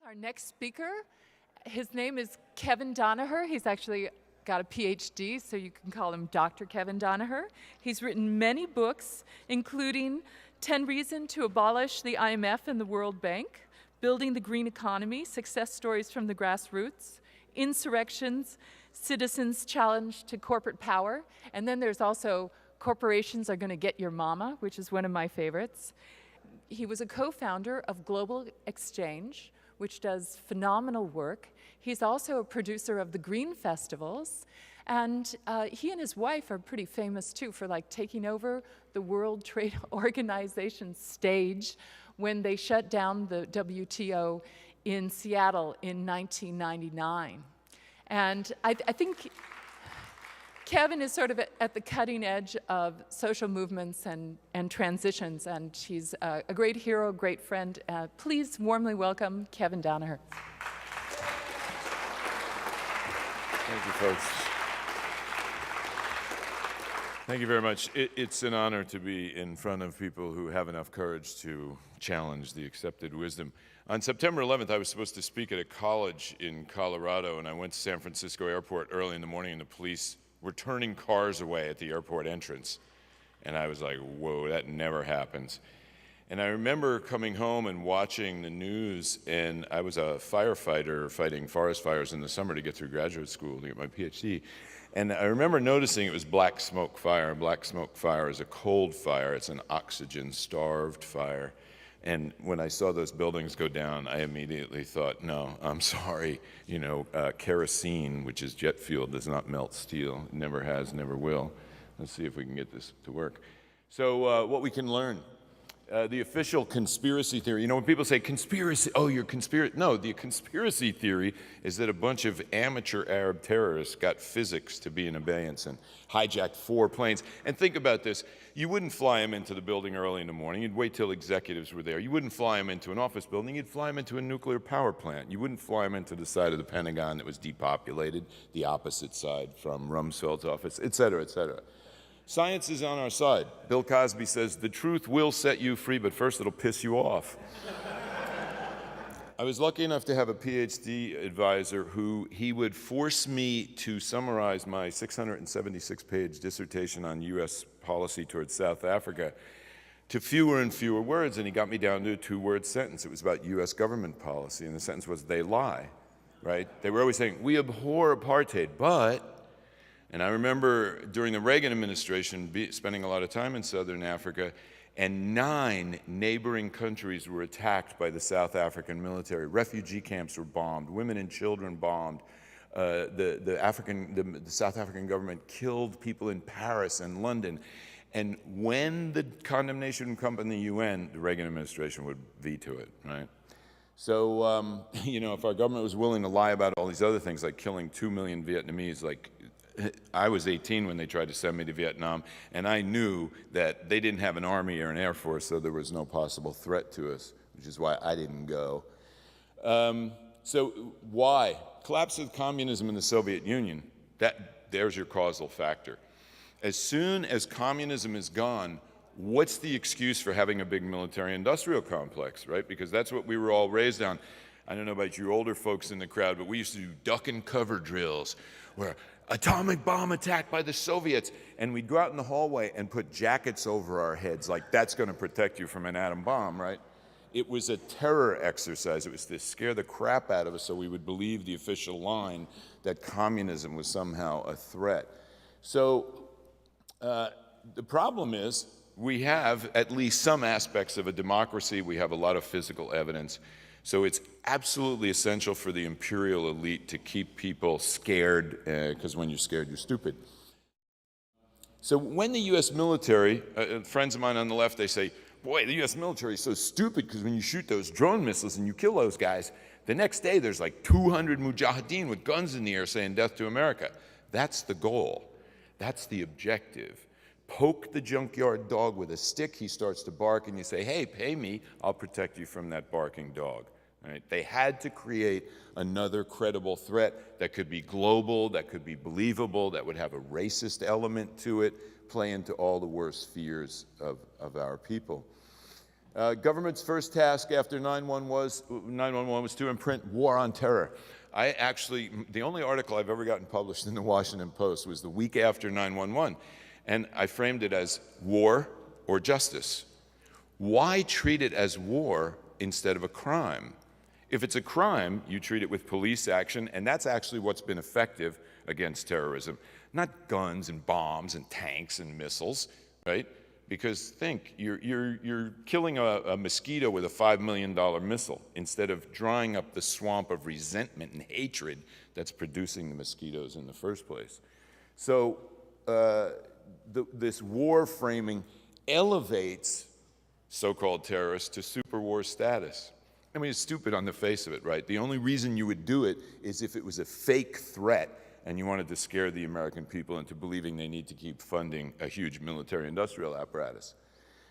Our next speaker, his name is Kevin Danahur. He's actually got a PhD, so you can call him Dr. Kevin Danahur. He's written many books, including 10 Reasons to Abolish the IMF and the World Bank, Building the Green Economy, Success Stories from the Grassroots, Insurrections, Citizens' Challenge to Corporate Power, and then there's also Corporations Are Gonna Get Your Mama, which is one of my favorites. He was a co-founder of Global Exchange, which does phenomenal work. He's also a producer of the Green Festivals, and he and his wife are pretty famous too for like taking over the World Trade Organization stage when they shut down the WTO in Seattle in 1999. And I think Kevin is sort of at the cutting edge of social movements and transitions, and he's a great hero, a great friend. Please warmly welcome Kevin Danahur. Thank you, folks. Thank you very much. It's an honor to be in front of people who have enough courage to challenge the accepted wisdom. On September 11th, I was supposed to speak at a college in Colorado, and I went to San Francisco Airport early in the morning, and the police were turning cars away at the airport entrance. And I was like, whoa, that never happens. And I remember coming home and watching the news, and I was a firefighter fighting forest fires in the summer to get through graduate school to get my PhD. And I remember noticing it was black smoke fire. Black smoke fire is a cold fire. It's an oxygen-starved fire. And when I saw those buildings go down, I immediately thought, no, I'm sorry, kerosene, which is jet fuel, does not melt steel. It never has, never will. Let's see if we can get this to work. So what we can learn. The official conspiracy theory, when people say conspiracy, oh, you're conspiracy. No, the conspiracy theory is that a bunch of amateur Arab terrorists got physics to be in abeyance and hijacked 4 planes. And think about this. You wouldn't fly them into the building early in the morning. You'd wait till executives were there. You wouldn't fly them into an office building. You'd fly them into a nuclear power plant. You wouldn't fly them into the side of the Pentagon that was depopulated, the opposite side from Rumsfeld's office, et cetera, et cetera. Science is on our side. Bill Cosby says, the truth will set you free, but first it'll piss you off. I was lucky enough to have a PhD advisor who he would force me to summarize my 676-page dissertation on U.S. policy towards South Africa to fewer and fewer words, and he got me down to a 2-word sentence. It was about U.S. government policy, and the sentence was, they lie, right? They were always saying, we abhor apartheid, but... And I remember during the Reagan administration spending a lot of time in Southern Africa, and 9 neighboring countries were attacked by the South African military. Refugee camps were bombed, women and children bombed. The South African government killed people in Paris and London. And when the condemnation would come from the UN, the Reagan administration would veto it, right? So, if our government was willing to lie about all these other things, like killing 2 million Vietnamese, like I was 18 when they tried to send me to Vietnam, and I knew that they didn't have an army or an air force, so there was no possible threat to us, which is why I didn't go. So why? Collapse of communism in the Soviet Union, there's your causal factor. As soon as communism is gone, what's the excuse for having a big military-industrial complex, right? Because that's what we were all raised on. I don't know about you older folks in the crowd, but we used to do duck and cover drills where atomic bomb attack by the Soviets, and we'd go out in the hallway and put jackets over our heads like that's going to protect you from an atom bomb, right? It was a terror exercise. It was to scare the crap out of us so we would believe the official line that communism was somehow a threat. So the problem is we have at least some aspects of a democracy. We have a lot of physical evidence. So it's absolutely essential for the imperial elite to keep people scared, because when you're scared, you're stupid. So when the U.S. military, friends of mine on the left, they say, boy, the U.S. military is so stupid because when you shoot those drone missiles and you kill those guys, the next day there's like 200 mujahideen with guns in the air saying death to America. That's the goal. That's the objective. Poke the junkyard dog with a stick, he starts to bark, and you say, hey, pay me, I'll protect you from that barking dog. Right? They had to create another credible threat that could be global, that could be believable, that would have a racist element to it, play into all the worst fears of our people. Government's first task after 9/11 was to imprint War on Terror. The only article I've ever gotten published in the Washington Post was the week after 9/11, and I framed it as war or justice. Why treat it as war instead of a crime? If it's a crime, you treat it with police action, and that's actually what's been effective against terrorism. Not guns and bombs and tanks and missiles, right? Because think, you're killing a mosquito with a $5 million missile instead of drying up the swamp of resentment and hatred that's producing the mosquitoes in the first place. So this war framing elevates so-called terrorists to super war status. I mean, it's stupid on the face of it, right? The only reason you would do it is if it was a fake threat and you wanted to scare the American people into believing they need to keep funding a huge military-industrial apparatus.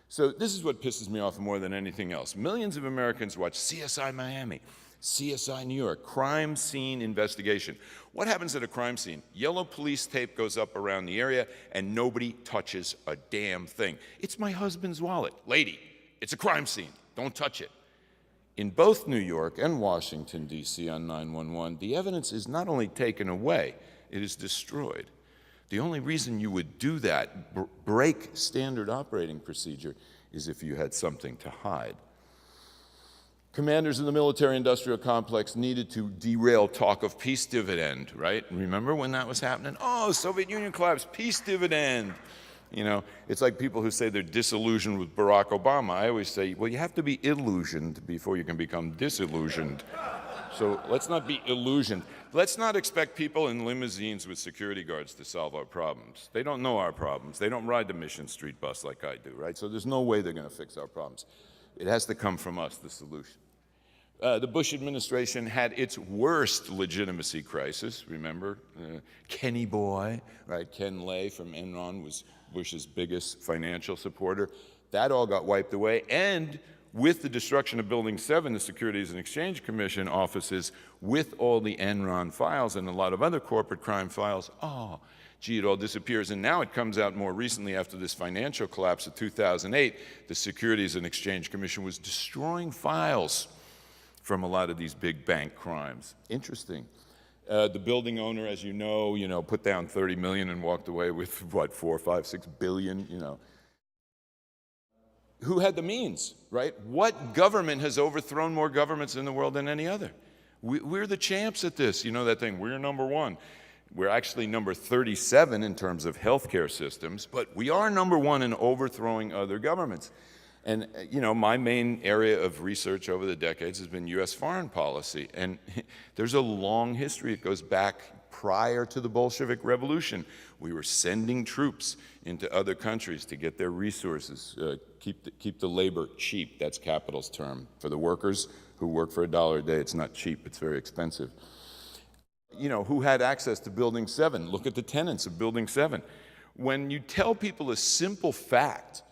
So this is what pisses me off more than anything else. Millions of Americans watch CSI Miami, CSI New York, crime scene investigation. What happens at a crime scene? Yellow police tape goes up around the area and nobody touches a damn thing. It's my husband's wallet. Lady, it's a crime scene. Don't touch it. In both New York and Washington, D.C. on 9/11, the evidence is not only taken away, it is destroyed. The only reason you would do that, break standard operating procedure, is if you had something to hide. Commanders in the military-industrial complex needed to derail talk of peace dividend, right? Remember when that was happening? Oh, Soviet Union collapsed, peace dividend. You know, it's like people who say they're disillusioned with Barack Obama. I always say, well, you have to be illusioned before you can become disillusioned. So let's not be illusioned. Let's not expect people in limousines with security guards to solve our problems. They don't know our problems. They don't ride the Mission Street bus like I do, right? So there's no way they're going to fix our problems. It has to come from us, the solution. The Bush administration had its worst legitimacy crisis. Remember, Kenny Boy, right? Ken Lay from Enron was Bush's biggest financial supporter. That all got wiped away. And with the destruction of Building 7, the Securities and Exchange Commission offices, with all the Enron files and a lot of other corporate crime files, oh, gee, it all disappears. And now it comes out more recently after this financial collapse of 2008, the Securities and Exchange Commission was destroying files from a lot of these big bank crimes. Interesting. The building owner, as you know, put down $30 million and walked away with, what, 4, 5, 6 billion, Who had the means, right? What government has overthrown more governments in the world than any other? We're the champs at this. You know that thing, we're number one. We're actually number 37 in terms of healthcare systems, but we are number one in overthrowing other governments. And, my main area of research over the decades has been U.S. foreign policy. And there's a long history. It goes back prior to the Bolshevik Revolution. We were sending troops into other countries to get their resources, keep the labor cheap. That's capital's term. For the workers who work for $1 a day, it's not cheap. It's very expensive. Who had access to Building 7? Look at the tenants of Building 7. When you tell people a simple fact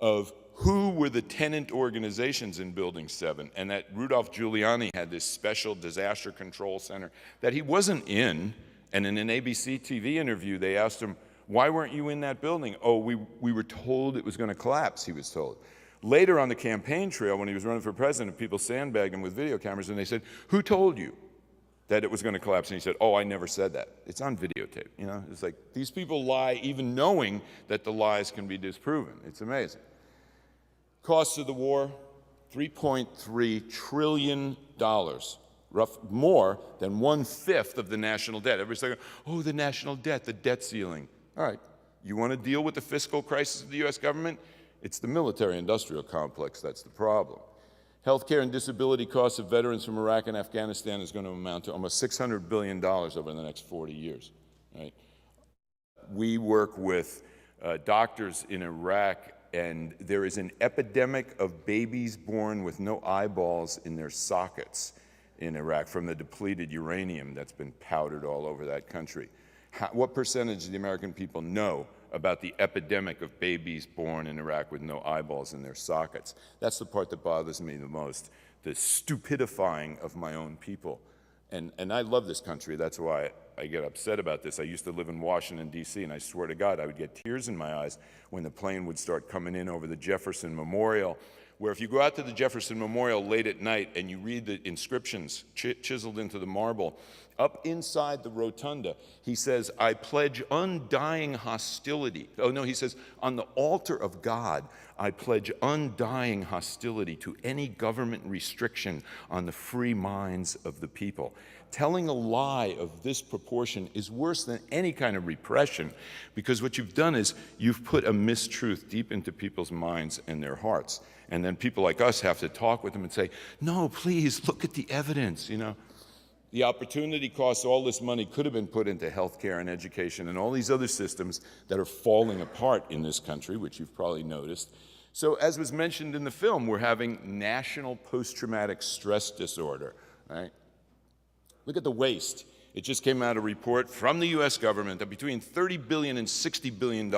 of who were the tenant organizations in Building 7, and that Rudolph Giuliani had this special disaster control center that he wasn't in, and in an ABC TV interview, they asked him, why weren't you in that building? Oh, we were told it was going to collapse, he was told. Later on the campaign trail, when he was running for president, people sandbagged him with video cameras, and they said, who told you that it was going to collapse? And he said, oh, I never said that. It's on videotape. It's like these people lie even knowing that the lies can be disproven. It's amazing. Costs of the war, $3.3 trillion, more than 1/5 of the national debt. Everybody's saying, oh, the national debt, the debt ceiling. All right, you want to deal with the fiscal crisis of the U.S. government? It's the military-industrial complex that's the problem. Healthcare and disability costs of veterans from Iraq and Afghanistan is going to amount to almost $600 billion over the next 40 years. Right? We work with doctors in Iraq, and there is an epidemic of babies born with no eyeballs in their sockets in Iraq from the depleted uranium that's been powdered all over that country. What percentage of the American people know about the epidemic of babies born in Iraq with no eyeballs in their sockets? That's the part that bothers me the most, the stupidifying of my own people. And I love this country. That's why I get upset about this. I used to live in Washington, D.C., and I swear to God, I would get tears in my eyes when the plane would start coming in over the Jefferson Memorial, where if you go out to the Jefferson Memorial late at night and you read the inscriptions chiseled into the marble, up inside the rotunda, he says, "I pledge undying hostility." Oh no, he says, "On the altar of God, I pledge undying hostility to any government restriction on the free minds of the people." Telling a lie of this proportion is worse than any kind of repression, because what you've done is you've put a mistruth deep into people's minds and their hearts. And then people like us have to talk with them and say, "No, please, look at the evidence," you know. The opportunity cost, all this money could have been put into healthcare and education and all these other systems that are falling apart in this country, which you've probably noticed. So as was mentioned in the film, we're having national post-traumatic stress disorder, right? Look at the waste. It just came out a report from the US government that between $30 billion and $60 billion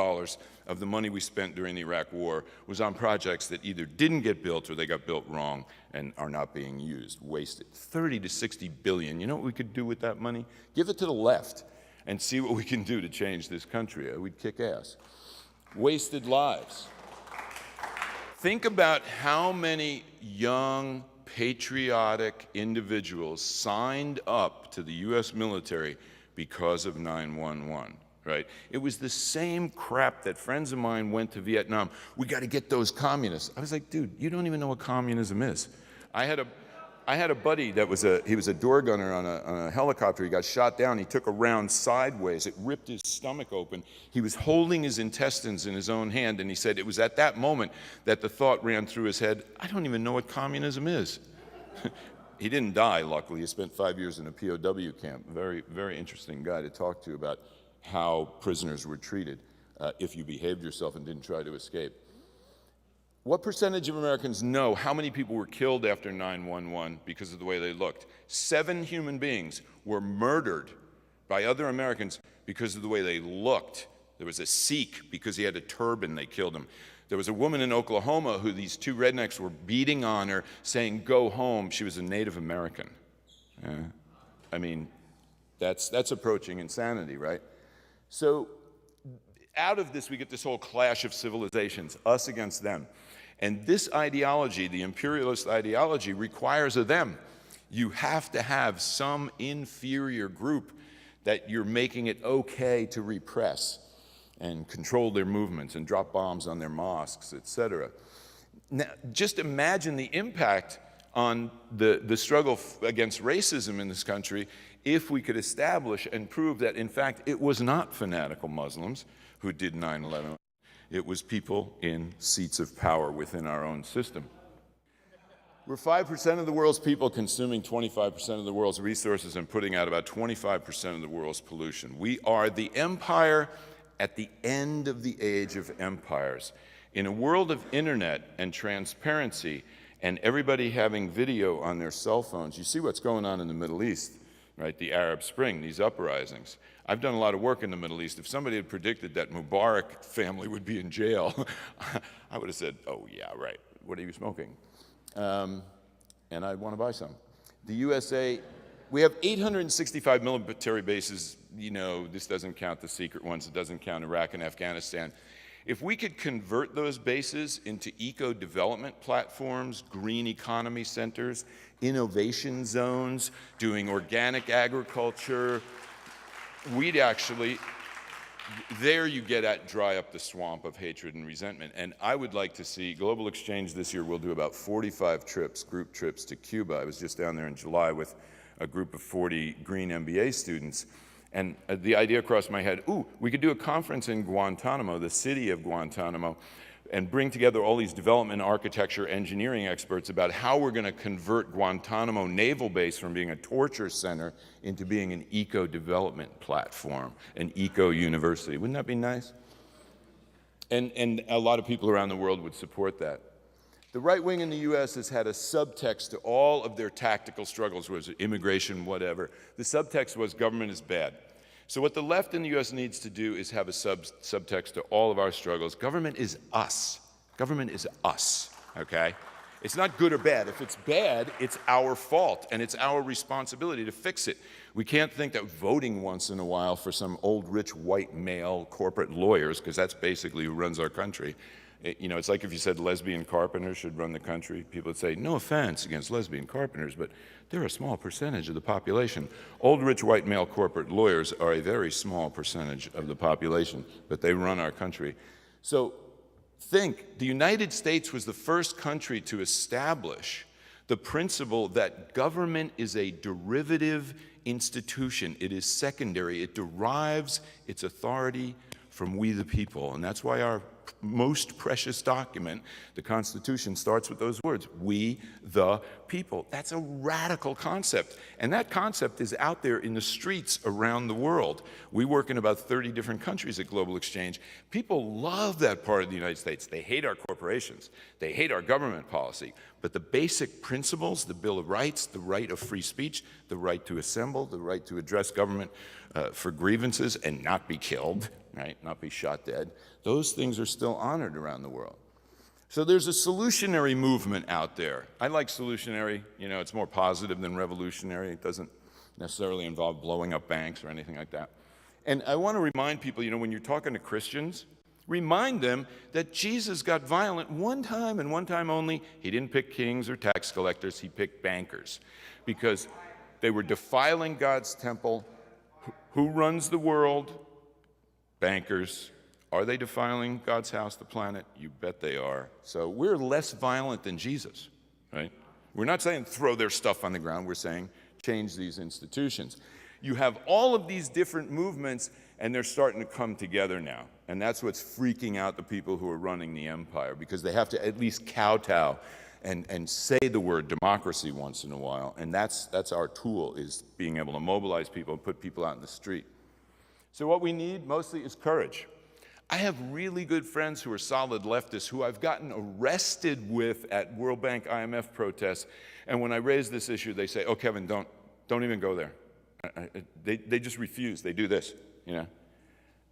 of the money we spent during the Iraq War was on projects that either didn't get built or they got built wrong and are not being used, wasted. 30 to 60 billion. You know what we could do with that money? Give it to the left and see what we can do to change this country. We'd kick ass. Wasted lives. Think about how many young, patriotic individuals signed up to the US military because of 9/11, right? It was the same crap that friends of mine went to Vietnam. "We got to get those communists." I was like, dude, you don't even know what communism is. I had a buddy that he was a door gunner on a helicopter. He got shot down. He took a round sideways. It ripped his stomach open. He was holding his intestines in his own hand, and he said it was at that moment that the thought ran through his head, "I don't even know what communism is." He didn't die, luckily. He spent 5 years in a POW camp. Very, very interesting guy to talk to about how prisoners were treated if you behaved yourself and didn't try to escape. What percentage of Americans know how many people were killed after 9/11 because of the way they looked? 7 human beings were murdered by other Americans because of the way they looked. There was a Sikh, because he had a turban, they killed him. There was a woman in Oklahoma who these 2 rednecks were beating on her, saying, "Go home." She was a Native American. I mean, that's approaching insanity, right? So out of this, we get this whole clash of civilizations, us against them. And this ideology, the imperialist ideology, requires of them. You have to have some inferior group that you're making it okay to repress and control their movements and drop bombs on their mosques, etc. Now, just imagine the impact on the struggle against racism in this country if we could establish and prove that, in fact, it was not fanatical Muslims who did 9/11. It was people in seats of power within our own system. We're 5% of the world's people consuming 25% of the world's resources and putting out about 25% of the world's pollution. We are the empire at the end of the age of empires. In a world of internet and transparency and everybody having video on their cell phones, you see what's going on in the Middle East, right? The Arab Spring, these uprisings. I've done a lot of work in the Middle East. If somebody had predicted that Mubarak family would be in jail, I would have said, "Oh yeah, right, what are you smoking?" And I'd want to buy some. The USA, we have 865 military bases. You know, this doesn't count the secret ones. It doesn't count Iraq and Afghanistan. If we could convert those bases into eco-development platforms, green economy centers, innovation zones, doing organic agriculture, we'd actually, there you get at dry up the swamp of hatred and resentment. And I would like to see Global Exchange this year. We'll do about 45 trips, group trips to Cuba. I was just down there in July with a group of 40 green MBA students. And the idea crossed my head, ooh, we could do a conference in Guantanamo, the city of Guantanamo, and bring together all these development, architecture, engineering experts about how we're going to convert Guantanamo Naval Base from being a torture center into being an eco-development platform, an eco-university. Wouldn't that be nice? And a lot of people around the world would support that. The right wing in the US has had a subtext to all of their tactical struggles, was immigration, whatever. The subtext was government is bad. So what the left in the US needs to do is have a subtext to all of our struggles. Government is us. Government is us, okay? It's not good or bad. If it's bad, it's our fault, and it's our responsibility to fix it. We can't think that voting once in a while for some old, rich, white male corporate lawyers, because that's basically who runs our country, It's like if you said lesbian carpenters should run the country. People would say, no offense against lesbian carpenters, but they're a small percentage of the population. Old, rich, white male corporate lawyers are a very small percentage of the population, but they run our country. So think, the United States was the first country to establish the principle that government is a derivative institution. It is secondary. It derives its authority from we the people. And that's why our most precious document, the Constitution, starts with those words, we the people. That's a radical concept. And that concept is out there in the streets around the world. We work in about 30 different countries at Global Exchange. People love that part of the United States. They hate our corporations. They hate our government policy. But the basic principles, the Bill of Rights, the right of free speech, the right to assemble, the right to address government for grievances and not be killed, right, not be shot dead, those things are still honored around the world. So there's a solutionary movement out there. I like solutionary. It's more positive than revolutionary. It doesn't necessarily involve blowing up banks or anything like that. And I want to remind people, when you're talking to Christians, remind them that Jesus got violent one time and one time only. He didn't pick kings or tax collectors. He picked bankers because they were defiling God's temple. Who runs the world? Bankers. Are they defiling God's house, the planet? You bet they are. So we're less violent than Jesus, right? We're not saying throw their stuff on the ground. We're saying change these institutions. You have all of these different movements, and they're starting to come together now. And that's what's freaking out the people who are running the empire, because they have to at least kowtow and say the word democracy once in a while. And that's our tool, is being able to mobilize people and put people out in the street. So what we need mostly is courage. I have really good friends who are solid leftists who I've gotten arrested with at World Bank IMF protests. And when I raise this issue, they say, oh, Kevin, don't even go there. They just refuse. They do this,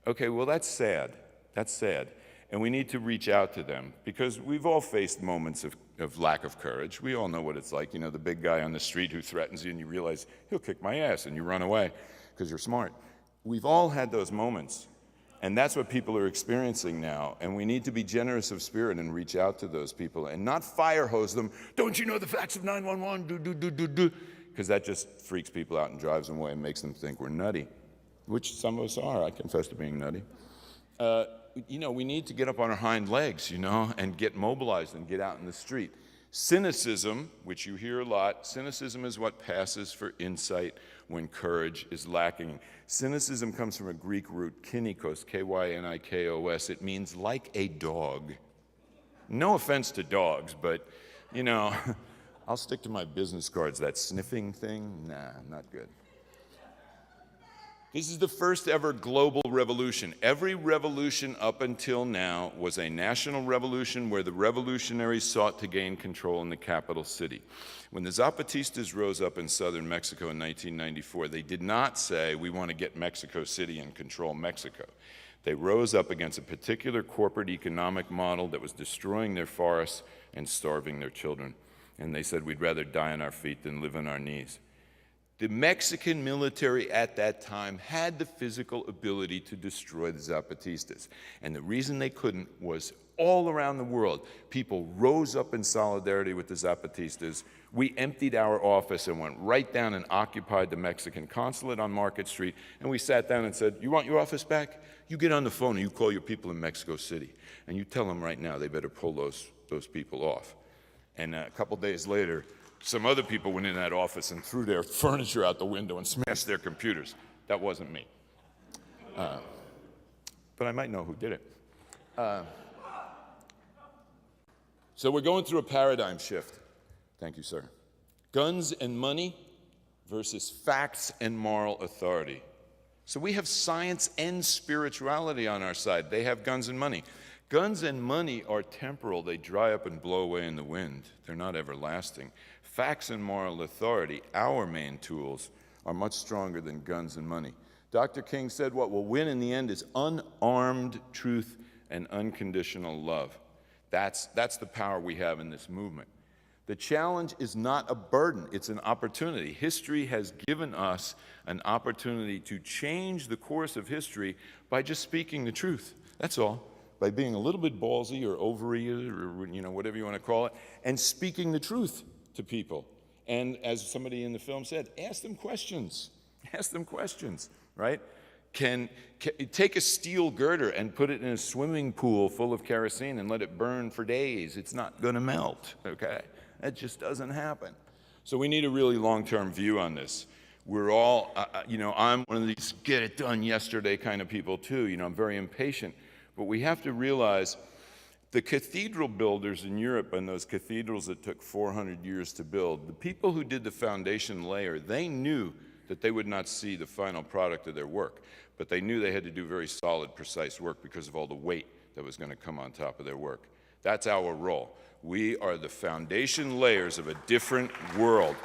Okay, well, that's sad. That's sad. And we need to reach out to them, because we've all faced moments of lack of courage. We all know what it's like, the big guy on the street who threatens you and you realize he'll kick my ass and you run away because you're smart. We've all had those moments, and that's what people are experiencing now. And we need to be generous of spirit and reach out to those people and not fire hose them. Don't you know the facts of 911? Because that just freaks people out and drives them away and makes them think we're nutty, which some of us are. I confess to being nutty. We need to get up on our hind legs, and get mobilized and get out in the street. Cynicism, which you hear a lot, cynicism is what passes for insight when courage is lacking. Cynicism comes from a Greek root, kynikos, K-Y-N-I-K-O-S. It means like a dog. No offense to dogs, but, I'll stick to my business cards. That sniffing thing, nah, not good. This is the first ever global revolution. Every revolution up until now was a national revolution where the revolutionaries sought to gain control in the capital city. When the Zapatistas rose up in southern Mexico in 1994, they did not say, we want to get Mexico City and control Mexico. They rose up against a particular corporate economic model that was destroying their forests and starving their children. And they said, we'd rather die on our feet than live on our knees. The Mexican military at that time had the physical ability to destroy the Zapatistas. And the reason they couldn't was all around the world, people rose up in solidarity with the Zapatistas. We emptied our office and went right down and occupied the Mexican consulate on Market Street. And we sat down and said, you want your office back? You get on the phone and you call your people in Mexico City. And you tell them right now they better pull those people off. And a couple days later, some other people went in that office and threw their furniture out the window and smashed their computers. That wasn't me. But I might know who did it. So we're going through a paradigm shift. Thank you, sir. Guns and money versus facts and moral authority. So we have science and spirituality on our side. They have guns and money. Guns and money are temporal. They dry up and blow away in the wind. They're not everlasting. Facts and moral authority, our main tools, are much stronger than guns and money. Dr. King said what will win in the end is unarmed truth and unconditional love. That's the power we have in this movement. The challenge is not a burden, it's an opportunity. History has given us an opportunity to change the course of history by just speaking the truth. That's all. by being a little bit ballsy or ovary or whatever you want to call it, and speaking the truth to people. And as somebody in the film said, ask them questions. Ask them questions, right? Can take a steel girder and put it in a swimming pool full of kerosene and let it burn for days. It's not going to melt, okay? That just doesn't happen. So we need a really long-term view on this. We're all, I'm one of these get it done yesterday kind of people too. I'm very impatient. But we have to realize the cathedral builders in Europe and those cathedrals that took 400 years to build, the people who did the foundation layer, they knew that they would not see the final product of their work. But they knew they had to do very solid, precise work because of all the weight that was going to come on top of their work. That's our role. We are the foundation layers of a different world.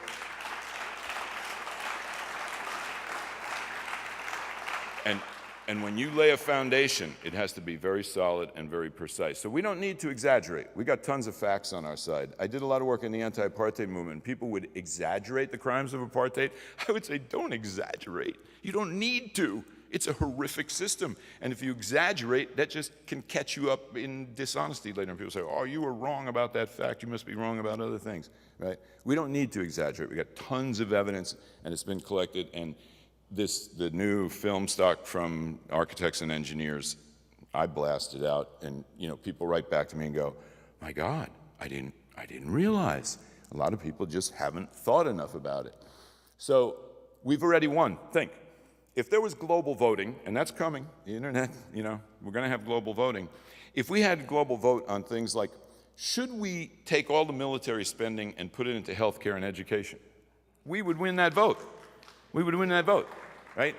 And when you lay a foundation, it has to be very solid and very precise. So we don't need to exaggerate. We got tons of facts on our side. I did a lot of work in the anti-apartheid movement. People would exaggerate the crimes of apartheid. I would say, don't exaggerate. You don't need to. It's a horrific system. And if you exaggerate, that just can catch you up in dishonesty later. And people say, oh, you were wrong about that fact. You must be wrong about other things, right? We don't need to exaggerate. We got tons of evidence, and it's been collected. And the new film stock from architects and engineers, I blasted out, and people write back to me and go, my God, I didn't realize. A lot of people just haven't thought enough about it. So we've already won. Think. If there was global voting, and that's coming, the internet, we're going to have global voting. If we had global vote on things like, should we take all the military spending and put it into healthcare and education? We would win that vote. We would win that vote, right?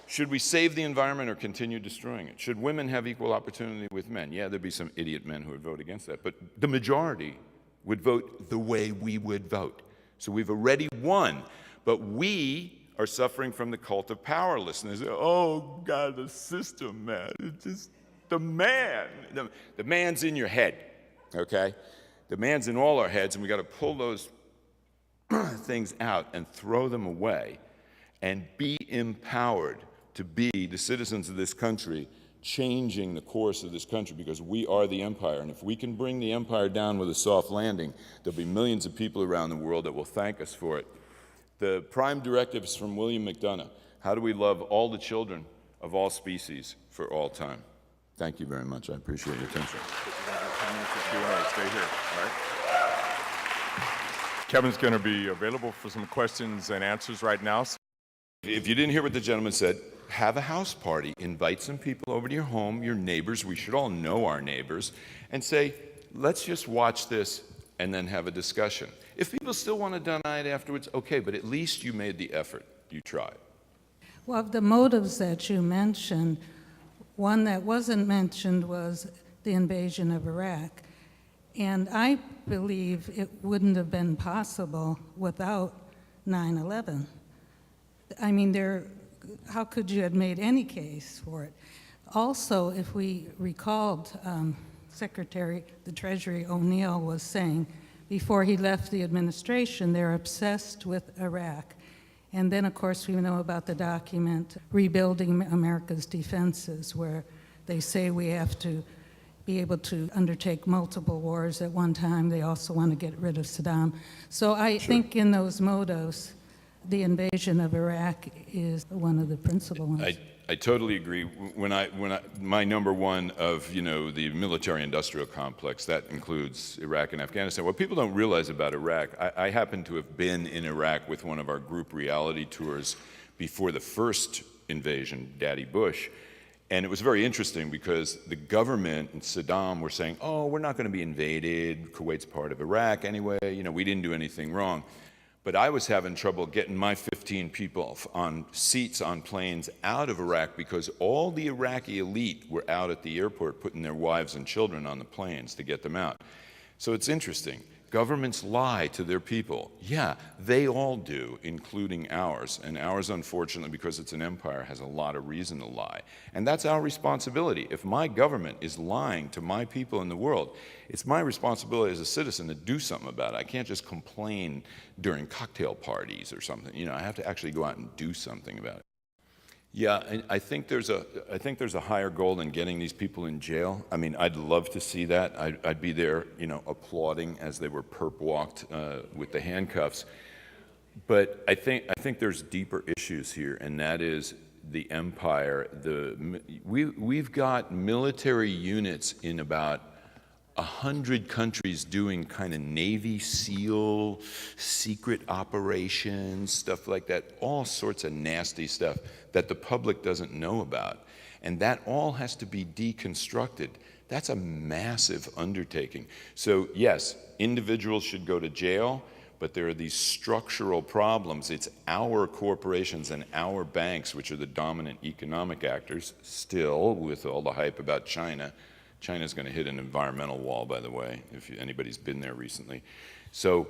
Should we save the environment or continue destroying it? Should women have equal opportunity with men? Yeah, there'd be some idiot men who would vote against that, but the majority would vote the way we would vote. So we've already won, but we are suffering from the cult of powerlessness. Oh, God, the system, man. It's just the man. The man's in your head, okay? The man's in all our heads, and we got to pull those things out and throw them away and be empowered to be the citizens of this country, changing the course of this country, because we are the empire. And if we can bring the empire down with a soft landing, there'll be millions of people around the world that will thank us for it. The prime directive is from William McDonough. How do we love all the children of all species for all time? Thank you very much. I appreciate your attention. Stay here, all right? Kevin's going to be available for some questions and answers right now. If you didn't hear what the gentleman said, have a house party. Invite some people over to your home, your neighbors. We should all know our neighbors. And say, let's just watch this and then have a discussion. If people still want to deny it afterwards, okay, but at least you made the effort. You tried. Well, of the motives that you mentioned, one that wasn't mentioned was the invasion of Iraq. And I believe it wouldn't have been possible without 9/11. I mean, how could you have made any case for it? Also, if we recalled, Secretary, the Treasury O'Neill was saying before he left the administration, they're obsessed with Iraq. And then, of course, we know about the document, Rebuilding America's Defenses, where they say we have to be able to undertake multiple wars at one time. They also want to get rid of Saddam. So I think in those motives, the invasion of Iraq is one of the principal ones. I totally agree. My number one of the military-industrial complex, that includes Iraq and Afghanistan. What people don't realize about Iraq, I happen to have been in Iraq with one of our group reality tours before the first invasion, Daddy Bush, and it was very interesting because the government and Saddam were saying, "Oh, we're not going to be invaded. Kuwait's part of Iraq anyway. We didn't do anything wrong." But I was having trouble getting my 15 people on seats on planes out of Iraq because all the Iraqi elite were out at the airport putting their wives and children on the planes to get them out. So it's interesting. Governments lie to their people. Yeah, they all do, including ours. And ours, unfortunately, because it's an empire, has a lot of reason to lie. And that's our responsibility. If my government is lying to my people in the world, it's my responsibility as a citizen to do something about it. I can't just complain during cocktail parties or something. I have to actually go out and do something about it. Yeah, and I think there's a higher goal than getting these people in jail. I mean, I'd love to see that. I'd be there, applauding as they were perp walked with the handcuffs. But I think there's deeper issues here, and that is the empire. We've got military units in about 100 countries doing kind of Navy SEAL, secret operations, stuff like that, all sorts of nasty stuff that the public doesn't know about. And that all has to be deconstructed. That's a massive undertaking. So yes, individuals should go to jail, but there are these structural problems. It's our corporations and our banks, which are the dominant economic actors, still, with all the hype about China. China's going to hit an environmental wall, by the way, if anybody's been there recently. So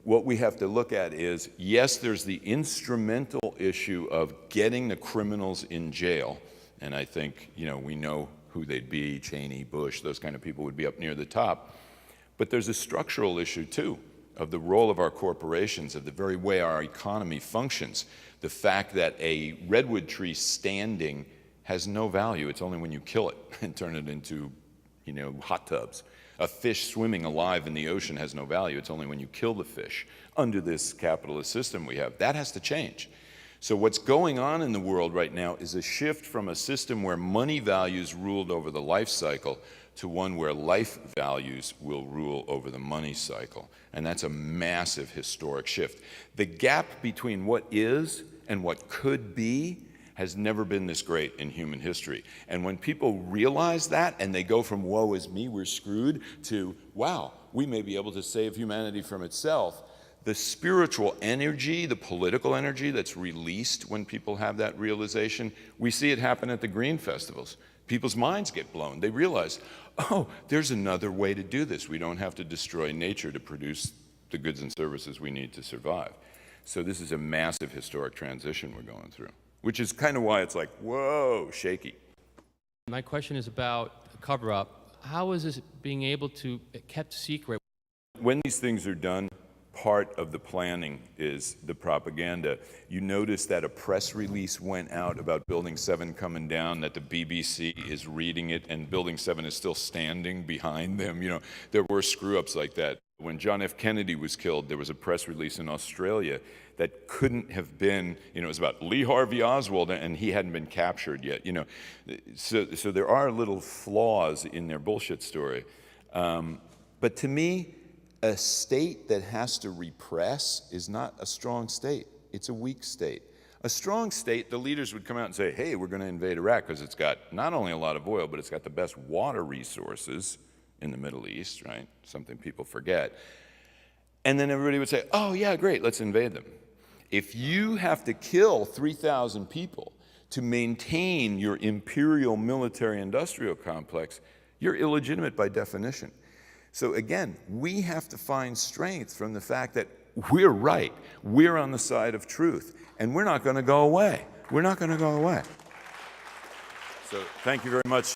what we have to look at is, yes, there's the instrumental issue of getting the criminals in jail, and I think, we know who they'd be, Cheney, Bush, those kind of people would be up near the top. But there's a structural issue, too, of the role of our corporations, of the very way our economy functions. The fact that a redwood tree standing has no value. It's only when you kill it and turn it into, hot tubs. A fish swimming alive in the ocean has no value. It's only when you kill the fish. Under this capitalist system we have, that has to change. So what's going on in the world right now is a shift from a system where money values ruled over the life cycle to one where life values will rule over the money cycle. And that's a massive historic shift. The gap between what is and what could be has never been this great in human history. And when people realize that and they go from woe is me, we're screwed, to wow, we may be able to save humanity from itself, the spiritual energy, the political energy that's released when people have that realization, we see it happen at the green festivals. People's minds get blown. They realize, oh, there's another way to do this. We don't have to destroy nature to produce the goods and services we need to survive. So this is a massive historic transition we're going through, which is kind of why it's like, whoa, shaky. My question is about the cover-up. How is this being able to kept secret? When these things are done, part of the planning is the propaganda. You notice that a press release went out about Building 7 coming down, that the BBC is reading it, and Building 7 is still standing behind them. There were screw-ups like that. When John F. Kennedy was killed, there was a press release in Australia that couldn't have been, it was about Lee Harvey Oswald, and he hadn't been captured yet, So there are little flaws in their bullshit story. But to me, a state that has to repress is not a strong state. It's a weak state. A strong state, the leaders would come out and say, hey, we're going to invade Iraq because it's got not only a lot of oil, but it's got the best water resources in the Middle East, right? Something people forget. And then everybody would say, oh, yeah, great, let's invade them. If you have to kill 3,000 people to maintain your imperial military-industrial complex, you're illegitimate by definition. So again, we have to find strength from the fact that we're right. We're on the side of truth. And we're not going to go away. We're not going to go away. So thank you very much.